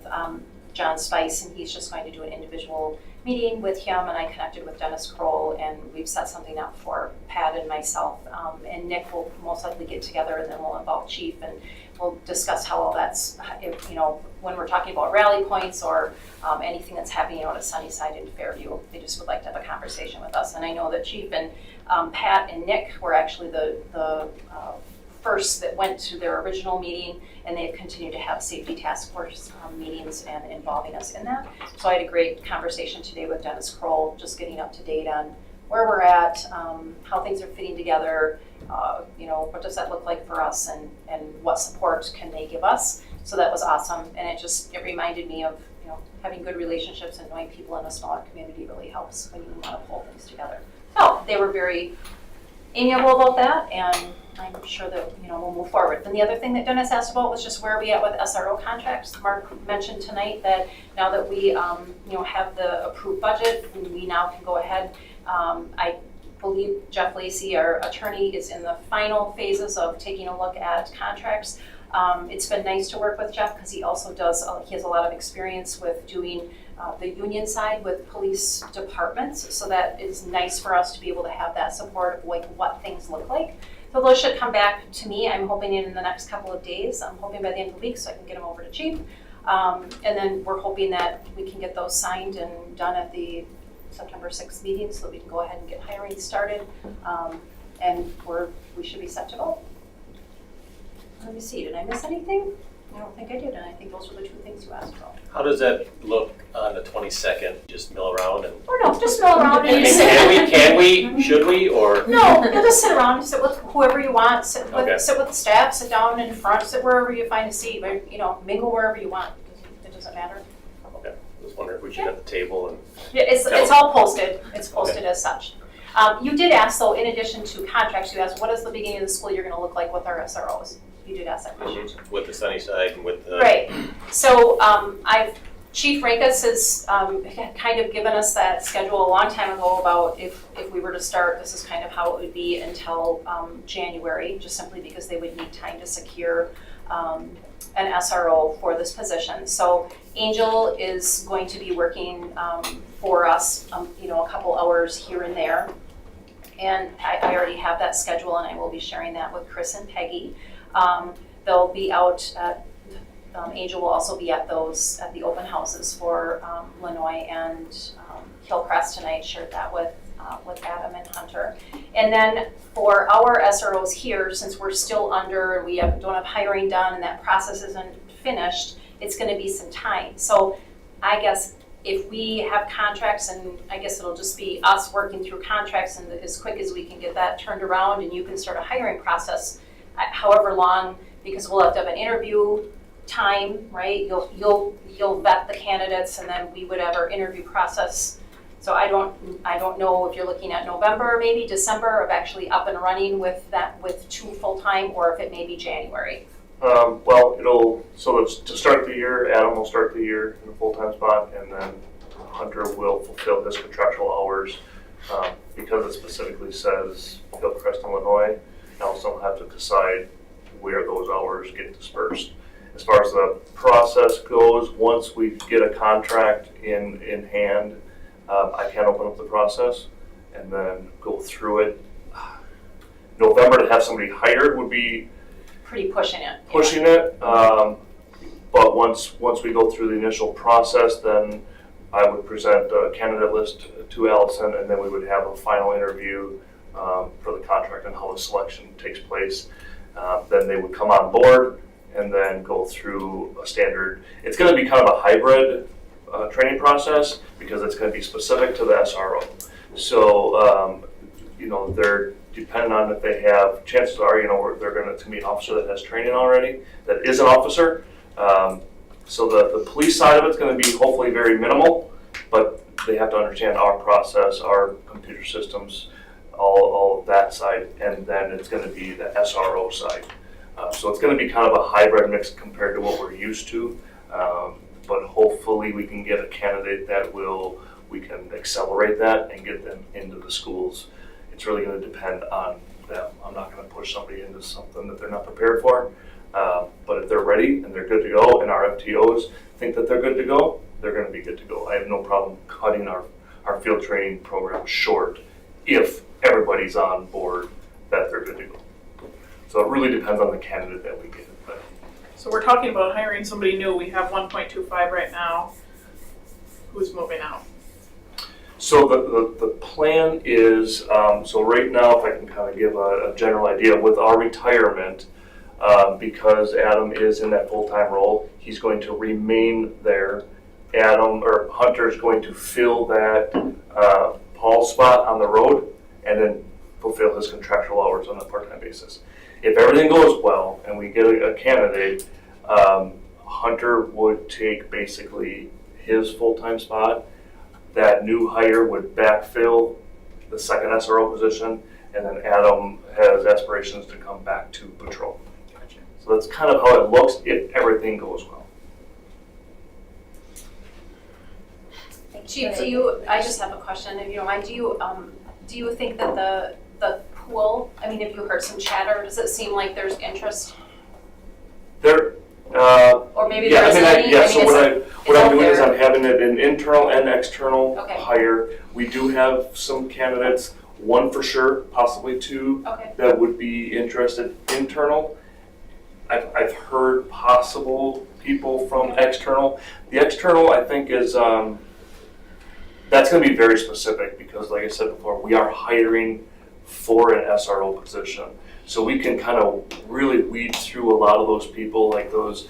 F: John Spice, and he's just going to do an individual meeting with him, and I connected with Dennis Kroll, and we've set something up for Pat and myself, and Nick will most likely get together, and then we'll involve Chief, and we'll discuss how all that's, when we're talking about rally points or anything that's happening out at Sunnyside and Fairview. They just would like to have a conversation with us, and I know that Chief and Pat and Nick were actually the first that went to their original meeting, and they've continued to have safety task force meetings and involving us in that. So I had a great conversation today with Dennis Kroll, just getting up to date on where we're at, how things are fitting together, what does that look like for us, and what support can they give us. So that was awesome, and it reminded me of having good relationships and knowing people in a smaller community really helps when you want to pull things together. So they were very amiable about that, and I'm sure that we'll move forward. Then the other thing that Dennis asked about was just where are we at with SRO contracts. Mark mentioned tonight that now that we have the approved budget, we now can go ahead. I believe Jeff Lacey, our attorney, is in the final phases of taking a look at contracts. It's been nice to work with Jeff because he also he has a lot of experience with doing the union side with police departments, so that is nice for us to be able to have that support of what things look like. So those should come back to me. I'm hoping in the next couple of days. I'm hoping by the end of the week so I can get them over to Chief. And then we're hoping that we can get those signed and done at the September 6th meeting so that we can go ahead and get hiring started. And we should be set to go. Let me see, did I miss anything? I don't think I did, and I think those were the two things you asked about.
L: How does that look on the 22nd? Just mill around and?
F: Or no, just mill around and
L: Can we, should we, or?
F: No, you'll just sit around and sit with
M: whoever you want, sit
L: Okay.
M: with the staff, sit down in front, sit wherever you find a seat, but, mingle wherever you want. It doesn't matter.
L: Okay, I was wondering if we should have the table and.
M: Yeah, it's all posted. It's posted as such. You did ask, though, in addition to contracts, you asked, what is the beginning of the school year going to look like with our SROs? You did ask that question.
L: With the sunny side and with the.
M: Right. So Chief Rankus has kind of given us that schedule a long time ago about if we were to start, this is kind of how it would be until January, just simply because they would need time to secure an SRO for this position. So Angel is going to be working for us, a couple hours here and there. And I already have that schedule, and I will be sharing that with Chris and Peggy. They'll be out at, Angel will also be at the open houses for Lanoy and Hillcrest tonight, shared that with Adam and Hunter. And then for our SROs here, since we're still under, we don't have hiring done and that process isn't finished, it's gonna be some time. So I guess if we have contracts, and I guess it'll just be us working through contracts, and as quick as we can get that turned around and you can start a hiring process, however long, because we'll have to have an interview time, right? You'll vet the candidates, and then we would have our interview process. So I don't know if you're looking at November, maybe December, of actually up and running with 2 full-time, or if it may be January.
N: To start the year, Adam will start the year in a full-time spot, and then Hunter will fulfill his contractual hours. Because it specifically says Hillcrest, Illinois, Allison will have to decide where those hours get dispersed. As far as the process goes, once we get a contract in hand, I can open up the process and then go through it. November to have somebody hired would be
M: Pretty pushing it.
N: But once we go through the initial process, then I would present a candidate list to Allison, and then we would have a final interview for the contract and how the selection takes place. Then they would come on board and then go through a standard. It's going to be kind of a hybrid training process because it's going to be specific to the SRO. So, they're depending on if they have, chances are, they're going to meet an officer that has training already, that is an officer. So the police side of it's going to be hopefully very minimal, but they have to understand our process, our computer systems, all of that side, and then it's going to be the SRO side. So it's going to be kind of a hybrid mix compared to what we're used to, but hopefully we can get a candidate that we can accelerate that and get them into the schools. It's really going to depend on them. I'm not going to push somebody into something that they're not prepared for, but if they're ready and they're good to go, and our FTOs think that they're good to go, they're going to be good to go. I have no problem cutting our field training program short if everybody's on board that they're good to go. So it really depends on the candidate that we get.
E: So we're talking about hiring somebody new. We have 1.25 right now. Who's moving out?
N: So the plan is, so right now, if I can kind of give a general idea, with our retirement, because Adam is in that full-time role, he's going to remain there. Hunter is going to fill that Paul spot on the road and then fulfill his contractual hours on a part-time basis. If everything goes well and we get a candidate, Hunter would take basically his full-time spot. That new hire would backfill the second SRO position, and then Adam has aspirations to come back to patrol.
E: Gotcha.
N: So that's kind of how it looks if everything goes well.
M: Chief, I just have a question, if you don't mind. Do you think that the pool, have you heard some chatter? Does it seem like there's interest? Or maybe there isn't any?
N: So what I'm doing is I'm having it an internal and external hire. We do have some candidates, one for sure, possibly two, that would be interested internal. I've heard possible people from external. The external, I think, is that's going to be very specific because, like I said before, we are hiring for an SRO position. So we can kind of really weed through a lot of those people, like those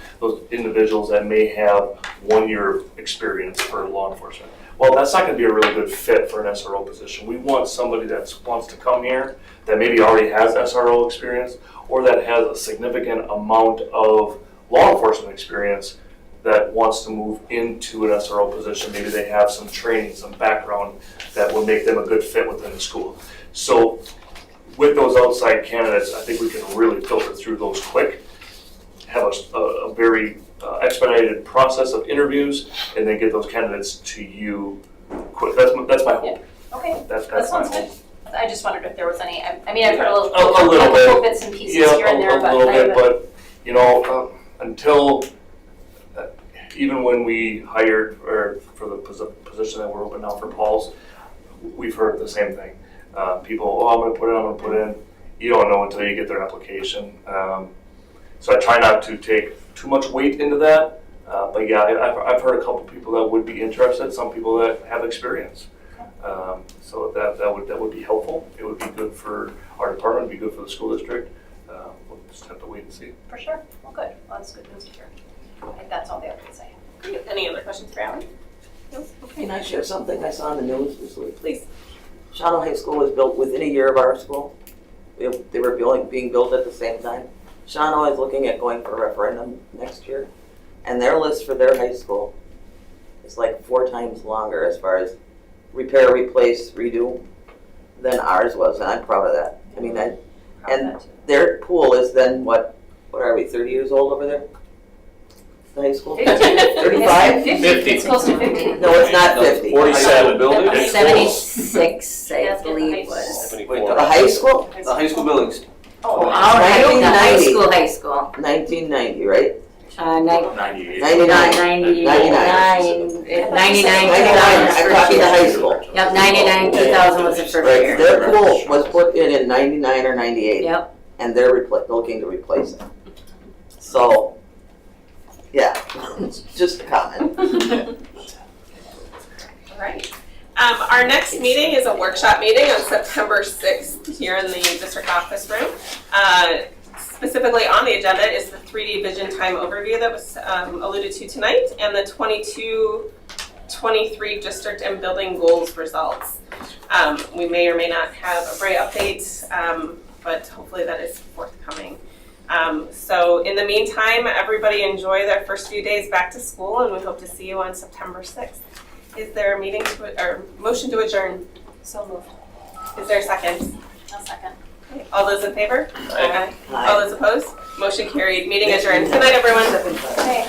N: individuals that may have 1 year experience for law enforcement. Well, that's not going to be a really good fit for an SRO position. We want somebody that wants to come here that maybe already has SRO experience or that has a significant amount of law enforcement experience that wants to move into an SRO position. Maybe they have some training, some background that will make them a good fit within the school. So with those outside candidates, I think we can really filter through those quick, have a very expedited process of interviews, and then get those candidates to you quick. That's my hope.
M: Okay,
N: That's
M: that
N: my
M: sounds
N: hope.
M: good. I just wondered if there was any, I mean, I've heard a little
N: little
M: couple bits and pieces here and there, but
N: a little
M: I
N: bit,
M: haven't.
N: but you know, until even when we hired or for the position that we're open now for Paul's, we've heard the same thing. People, I'm going to put in. You don't know until you get their application. So I try not to take too much weight into that. But yeah, I've heard a couple people that would be interested. Some people that have experience. So that would be helpful. It would be good for our department. It'd be good for the school district. We'll just have to wait and see.
M: For sure. Well, good. Well, that's good news to hear. I think that's all the updates I have.
A: Great. Any other questions for Ally? No? Okay.
D: Can I share something I saw in the news this week?
A: Please.
D: Shawano High School was built within a year of our school. They were being built at the same time. Shawano is looking at going for a referendum next year, and their list for their high school is like 4 times longer as far as repair, replace, redo than ours was, and I'm proud of that. I mean, and their pool is then what are we, 30 years old over there? The high school? 35?
M: 50. It's close to 50.
D: No, it's not 50.
C: 47 buildings.
B: It's 76, I
M: Yes,
B: believe
M: the
B: it was.
C: Wait,
D: The high school?
C: the high school buildings.
B: Oh, the high
D: 1990.
B: school.
D: 1990, right?
I: 98.
D: 99.
B: 99,
D: 99,
B: 99,
D: I'm talking the high school.
B: Yep, 99, 2000 was the first
D: Right,
B: year.
D: their pool was put in 99 or 98.
B: Yep.
D: And they're looking to replace it. So, yeah, just a comment.
A: All right. Our next meeting is a workshop meeting on September 6th here in the district office room. Specifically on the agenda is the 3D vision time overview that was alluded to tonight and the 22-23 district and building goals results. We may or may not have a Bray update, but hopefully that is forthcoming. So in the meantime, everybody enjoy their first few days back to school, and we hope to see you on September 6th. Is there a motion to adjourn?
M: So moved.
A: Is there a second?
M: I'll second.
A: Okay. All those in favor?
C: Aye.
A: All those opposed? Motion carried. Meeting adjourned. Good night, everyone.
M: Hey.